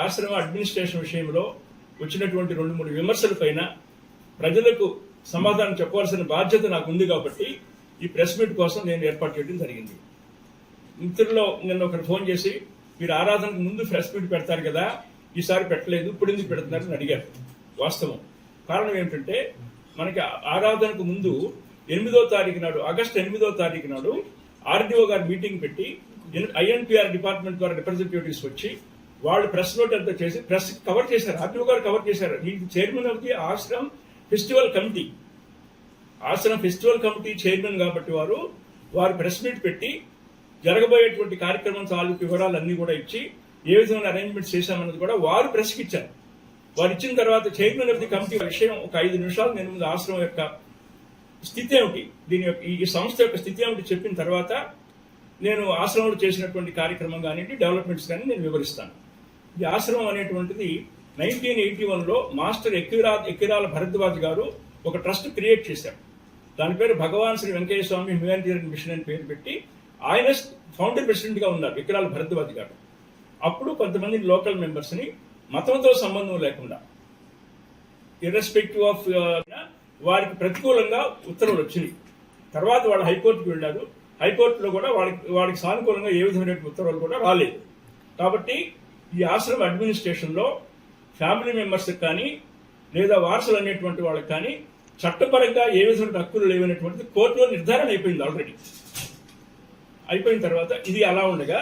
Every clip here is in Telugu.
ఆశ్రమ అడ్మినిస్ట్రేషన్ విషయంలో వచ్చినటువంటి 2-3 విమర్శల పైన ప్రజలకు సమాధానం చెప్పవలసిన బాధ్యత నాకు ఉంది కాబట్టి ఈ ప్రెస్ మీట్ కోసం నేను ఏర్పాటు చేయడం జరిగింది. మిత్రుల్లో నిన్న ఒకరు ఫోన్ చేసి మీరు ఆరాధనకు ముందు ప్రెస్ మీట్ పెడతారు కదా, ఈసారి పెట్టలేదు, ఇప్పుడు ఎందుకు పెడుతున్నారని అడిగారు. వాస్తవం. కారణం ఏమిటంటే మనకి ఆరాధనకు ముందు 8వ తారీఖు నాడు, ఆగస్టు 8వ తారీఖు నాడు ఆర్డీఓ గారు మీటింగ్ పెట్టి ఐఎన్పిఆర్ డిపార్ట్మెంట్ ద్వారా రిప్రజెంటేటివ్స్ వచ్చి వాళ్ళు ప్రెస్ నోట్ అంతా చేసి ప్రెస్ కవర్ చేశారు. ఆర్డీఓ గారు కవర్ చేశారు. ఈ chairman of the Ashram festival committee, Ashram festival committee chairman కాబట్టి వారు ప్రెస్ మీట్ పెట్టి జరగబోయేటువంటి కార్యక్రమం తాలూకు వివరాలన్నీ కూడా ఇచ్చి ఏ విధమైన అరేంజ్మెంట్స్ చేశామన్నది కూడా వారు ప్రెస్కి ఇచ్చారు. వారు ఇచ్చిన తర్వాత చైర్మన్ ఆఫ్ ది కమిటీ విషయం ఒక 5 నిమిషాలు నేను ముందు ఆశ్రమం యొక్క స్థితి ఏమిటి, దీని యొక్క ఈ సంస్థ యొక్క స్థితి ఏమిటి చెప్పిన తర్వాత నేను ఆశ్రమంలో చేసినటువంటి కార్యక్రమం కానివ్వండి, డెవలప్మెంట్స్ కానీ నేను వివరిస్తాను. ఈ ఆశ్రమం అనేటువంటిది 1981లో మాస్టర్ ఎక్కిరాల భరద్వాజ్ గారు ఒక ట్రస్ట్ క్రియేట్ చేశారు. దాని పేరు భగవాన్ శ్రీ వెంకయ్య స్వామి హ్యుమానిటేరియన్ మిషన్ అని పేరు పెట్టి ఆయన ఫౌండర్ ప్రెసిడెంట్ గా ఉన్నారు ఎక్కిరాల భరద్వాజ్ గారు. అప్పుడు కొంతమంది లోకల్ మెంబర్స్ ని మతంతో సంబంధం లేకుండా ఇర్రెస్పెక్టివ్ ఆఫ్ వారికి ప్రతికూలంగా ఉత్తర్వులు వచ్చినాయి. తర్వాత వాళ్ళు హైకోర్టుకు వెళ్ళారు. హైకోర్టులో కూడా వాడికి సానుకూలంగా ఏ విధమైన ఉత్తర్వులు కూడా రాలేదు. కాబట్టి ఈ ఆశ్రమ అడ్మినిస్ట్రేషన్లో ఫ్యామిలీ మెంబర్స్కి కానీ లేదా వారసులు అనేటువంటి వాళ్ళకి కానీ చట్టపరంగా ఏ విధమైన హక్కులు లేవనేటువంటిది కోర్టులో నిర్ధారణ అయిపోయింది ఆల్రెడీ. అయిపోయిన తర్వాత ఇది అలా ఉండగా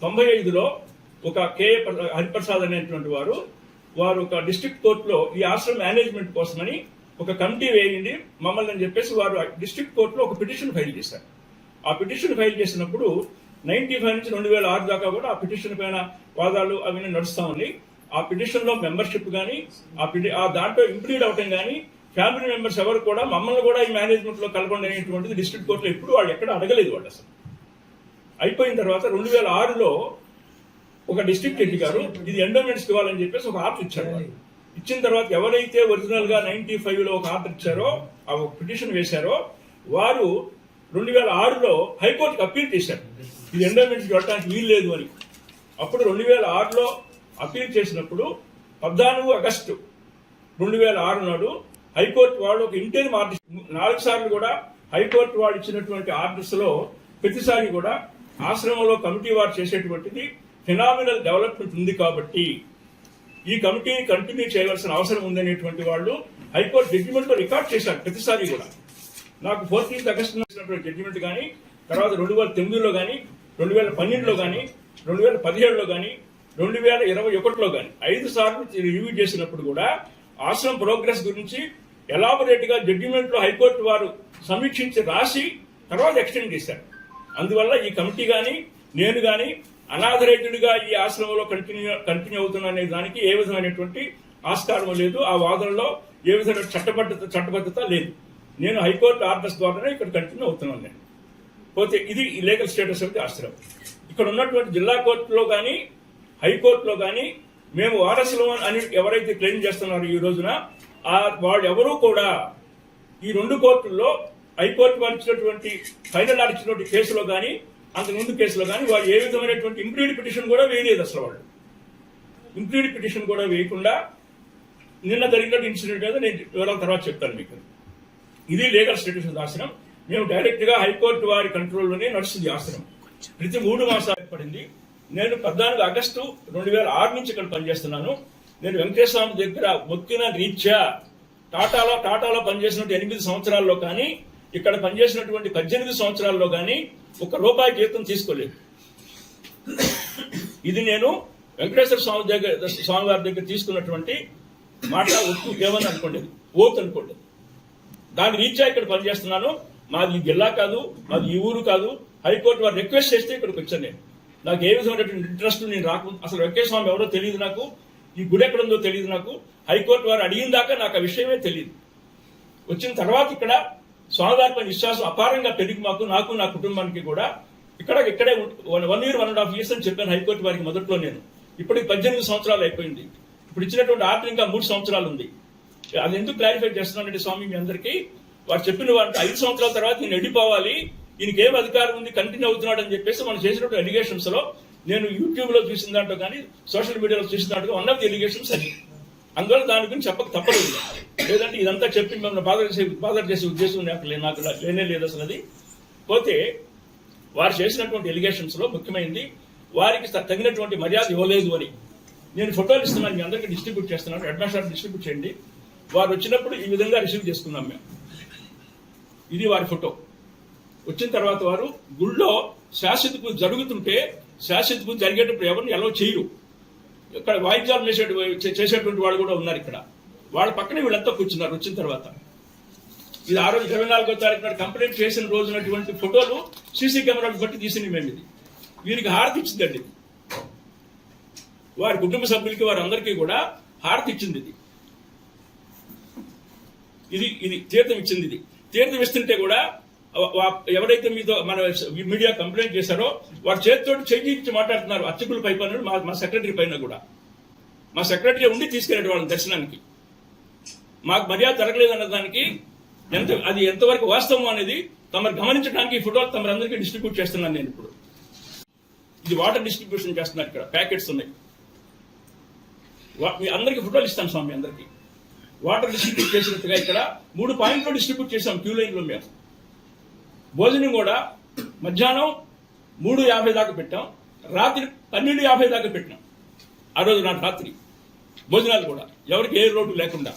95లో ఒక కే హరిప్రసాద్ అనేటువంటి వారు ఒక డిస్ట్రిక్ట్ కోర్టులో ఈ ఆశ్రమ మేనేజ్మెంట్ కోసమని ఒక కమిటీ వేయండి మమ్మల్ని అని చెప్పేసి వారు డిస్ట్రిక్ట్ కోర్టులో ఒక పిటిషన్ ఫైల్ చేశారు. ఆ పిటిషన్ ఫైల్ చేసినప్పుడు 95 నుంచి 2006 దాకా కూడా ఆ పిటిషన్ పైన వాదాలు అవన్నీ నడుస్తా ఉన్నాయి. ఆ పిటిషన్ లో మెంబర్షిప్ కానీ ఆ దాంట్లో ఇంప్లీడ్ అవటం కానీ ఫ్యామిలీ మెంబర్స్ ఎవరు కూడా మమ్మల్ని కూడా ఈ మేనేజ్మెంట్ లో కలపండి అనేటువంటిది డిస్ట్రిక్ట్ కోర్టులో ఎప్పుడు వాళ్ళు ఎక్కడ అడగలేదు. వాళ్ళు అసలు అయిపోయిన తర్వాత 2006లో ఒక డిస్ట్రిక్ట్ జడ్జి గారు ఇది ఎండోమెంట్స్కి ఇవ్వాలని చెప్పేసి ఒక ఆర్డర్ ఇచ్చారు. ఇచ్చిన తర్వాత ఎవరైతే ఒరిజినల్ గా 95లో ఒక ఆర్డర్ ఇచ్చారో, ఆ పిటిషన్ వేశారో, వారు 2006లో హైకోర్టుకి అప్పీల్ చేశారు ఇది ఎండోమెంట్స్కి వెళ్ళడానికి వీలు లేదు అని. అప్పుడు 2006లో అప్పీల్ చేసినప్పుడు 14 ఆగస్టు 2006 నాడు హైకోర్టు వాళ్ళు ఒక ఇంటర్మ్ ఆర్డర్ 4 సార్లు కూడా హైకోర్టు వాళ్ళు ఇచ్చినటువంటి ఆర్డర్స్ లో ప్రతిసారి కూడా ఆశ్రమంలో కమిటీ వారు చేసేటువంటిది ఫినామినల్ డెవలప్మెంట్ ఉంది కాబట్టి ఈ కమిటీని కంటిన్యూ చేయవలసిన అవసరం ఉందనేటువంటి వాళ్ళు హైకోర్టు జడ్జిమెంట్ లో రికార్డ్ చేశారు. ప్రతిసారి కూడా నాకు 14 ఆగస్టు జడ్జిమెంట్ కానీ తర్వాత 2009లో కానీ 2012లో కానీ 2017లో కానీ 2021లో కానీ 5 సార్లు రివ్యూ చేసినప్పుడు కూడా ఆశ్రమ ప్రోగ్రెస్ గురించి ఎలాబొరేట్ గా జడ్జిమెంట్ లో హైకోర్టు వారు సమీక్షించి రాసి తర్వాత ఎక్స్టెండ్ చేశారు. అందువల్ల ఈ కమిటీ కానీ నేను కానీ అనాథరైతుడిగా ఈ ఆశ్రమంలో కంటిన్యూ అవుతున్నా అనే దానికి ఏ విధమైనటువంటి ఆస్కారం లేదు. ఆ వాదనలో ఏ విధమైన చట్టబద్ధత లేదు. నేను హైకోర్టు ఆర్డర్స్ ద్వారానే ఇక్కడ కంటిన్యూ అవుతున్నాను. నేను పోతే ఇది లీగల్ స్టేటస్ ఆఫ్ ది ఆశ్రమం. ఇక్కడ ఉన్నటువంటి జిల్లా కోర్టులో కానీ హైకోర్టులో కానీ మేము వారసులం అని ఎవరైతే క్లెయిమ్ చేస్తున్నారో ఈ రోజున వాళ్ళు ఎవరూ కూడా ఈ 2 కోర్టుల్లో హైకోర్టు వారు ఇచ్చినటువంటి ఫైనల్ ఆర్డర్ ఇచ్చినటువంటి కేసులో కానీ అంతకుముందు కేసులో కానీ వాళ్ళు ఏ విధమైనటువంటి ఇంప్లీడ్ పిటిషన్ కూడా వేయలేదు. అసలు వాళ్ళు ఇంప్లీడ్ పిటిషన్ కూడా వేయకుండా నిన్న జరిగినట్టు ఇన్సిడెంట్ మీద నేను వివరాల తర్వాత చెప్తాను మీకు. ఇది లీగల్ స్టేటస్ ఆశ్రమం. మేము డైరెక్ట్ గా హైకోర్టు వారి కంట్రోల్లోనే నడుస్తుంది ఆశ్రమం. ప్రతి 3 మాసాలు ఏర్పడింది. నేను 14 ఆగస్టు 2006 నుంచి ఇక్కడ పనిచేస్తున్నాను. నేను వెంకటేశ్వర స్వామి దగ్గర మొక్కిన రీత్యా టాటాలో పనిచేసినటువంటి 8 సంవత్సరాల్లో కానీ ఇక్కడ పనిచేసినటువంటి 18 సంవత్సరాల్లో కానీ ₹1 జీతం తీసుకోలేదు. ఇది నేను వెంకటేశ్వర స్వామి వారి దగ్గర తీసుకున్నటువంటి మాట ఒట్టు ఏమని అనుకోండి, ఓత్ అనుకోండి. దాని రీత్యా ఇక్కడ పనిచేస్తున్నాను. మాది ఈ జిల్లా కాదు, మాది ఈ ఊరు కాదు. హైకోర్టు వారు రిక్వెస్ట్ చేస్తే ఇక్కడికి వచ్చాను. నేను నాకు ఏ విధమైనటువంటి ఇంట్రెస్ట్ నేను రాకు, అసలు వెంకటేశ్వర స్వామి ఎవరో తెలియదు నాకు, ఈ గుడి ఎక్కడుందో తెలియదు నాకు. హైకోర్టు వారు అడిగిన దాకా నాకు ఆ విషయమే తెలియదు. వచ్చిన తర్వాత ఇక్కడ స్వామివారిపై విశ్వాసం అపారంగా పెరిగి నాకు నా కుటుంబానికి కూడా ఇక్కడే 1 year 1.5 years అని చెప్పాను హైకోర్టు వారికి మొదట్లో. నేను ఇప్పటికి 18 సంవత్సరాలు అయిపోయింది. ఇప్పుడు ఇచ్చినటువంటి ఆర్డర్ ఇంకా 3 సంవత్సరాలు ఉంది. అది ఎందుకు క్లారిఫై చేస్తున్నానంటే స్వామి మీ అందరికీ వారు చెప్పిన వారికి 5 సంవత్సరాల తర్వాత నేను వెళ్ళిపోవాలి, ఈయనకి ఏం అధికారం ఉంది కంటిన్యూ అవుతున్నాడు అని చెప్పేసి మనం చేసినటువంటి అలిగేషన్స్ లో నేను యూట్యూబ్లో చూసిన దాంట్లో కానీ సోషల్ మీడియాలో చూసిన దాంట్లో వన్ ఆఫ్ ది ఎలిగేషన్స్ అది. అందువల్ల దాని గురించి చెప్పక తప్పలేదు. లేదంటే ఇదంతా చెప్పి మిమ్మల్ని బాధ చేసే ఉద్దేశం నాకు లేనే లేదు అసలు. అది పోతే వారు చేసినటువంటి ఎలిగేషన్స్లో ముఖ్యమైనది వారికి తగినటువంటి మర్యాద ఇవ్వలేదు అని. నేను ఫోటోలు ఇస్తున్నాను, మీ అందరికీ డిస్ట్రిబ్యూట్ చేస్తున్నాను, అడ్మినిస్ట్రేషన్ డిస్ట్రిబ్యూట్ చేయండి. వారు వచ్చినప్పుడు ఈ విధంగా రిసీవ్ చేసుకున్నాం మేము. ఇది వారి ఫోటో. వచ్చిన తర్వాత వారు గుళ్ళో శాశ్వత పూజ జరుగుతుంటే శాశ్వత పూజ జరిగేటప్పుడు ఎవరిని ఎలా చేయరు. ఇక్కడ వాయిద్యాలు చేసేటువంటి వాళ్ళు కూడా ఉన్నారు ఇక్కడ. వాళ్ళ పక్కనే వీళ్ళంతా కూర్చున్నారు వచ్చిన తర్వాత. ఇది ఆ రోజు 24వ తారీఖు నాడు కంప్లైంట్ చేసిన రోజునటువంటి ఫోటోలు సీసీ కెమెరాలు బట్టి తీసినవి మేము. ఇది వీరికి హారతి ఇచ్చిందండి. వారి కుటుంబ సభ్యులకి వారందరికీ కూడా హారతి ఇచ్చింది. ఇది తీర్థం ఇచ్చింది. ఇది తీర్థం ఇస్తుంటే కూడా ఎవరైతే మీతో మన మీడియా కంప్లైంట్ చేశారో వారి చేతితో చేయించి మాట్లాడుతున్నారు అర్చకుల పైన, మా సెక్రటరీ పైన కూడా. మా సెక్రటరీ ఉండి తీసుకెళ్ళే వాళ్ళని దర్శనానికి. మాకు మర్యాద జరగలేదు అన్నదానికి అది ఎంతవరకు వాస్తవం అనేది తమరు గమనించడానికి ఈ ఫోటోలు తమరందరికీ డిస్ట్రిబ్యూట్ చేస్తున్నాను నేను ఇప్పుడు. ఇది వాటర్ డిస్ట్రిబ్యూషన్ చేస్తున్నారు. ఇక్కడ ప్యాకెట్స్ ఉన్నాయి. మీ అందరికీ ఫోటోలు ఇస్తాం స్వామి. అందరికీ వాటర్ డిస్ట్రిబ్యూట్ చేసినట్టుగా ఇక్కడ 3 పాయింట్లు డిస్ట్రిబ్యూట్ చేశాం క్యూ లైన్లో మేము. భోజనం కూడా మధ్యాహ్నం 3:50 దాకా పెట్టాం, రాత్రి 12:50 దాకా పెట్టినాం. ఆ రోజు రాత్రి భోజనాలు కూడా ఎవరికి ఏ రోడ్డు లేకుండా.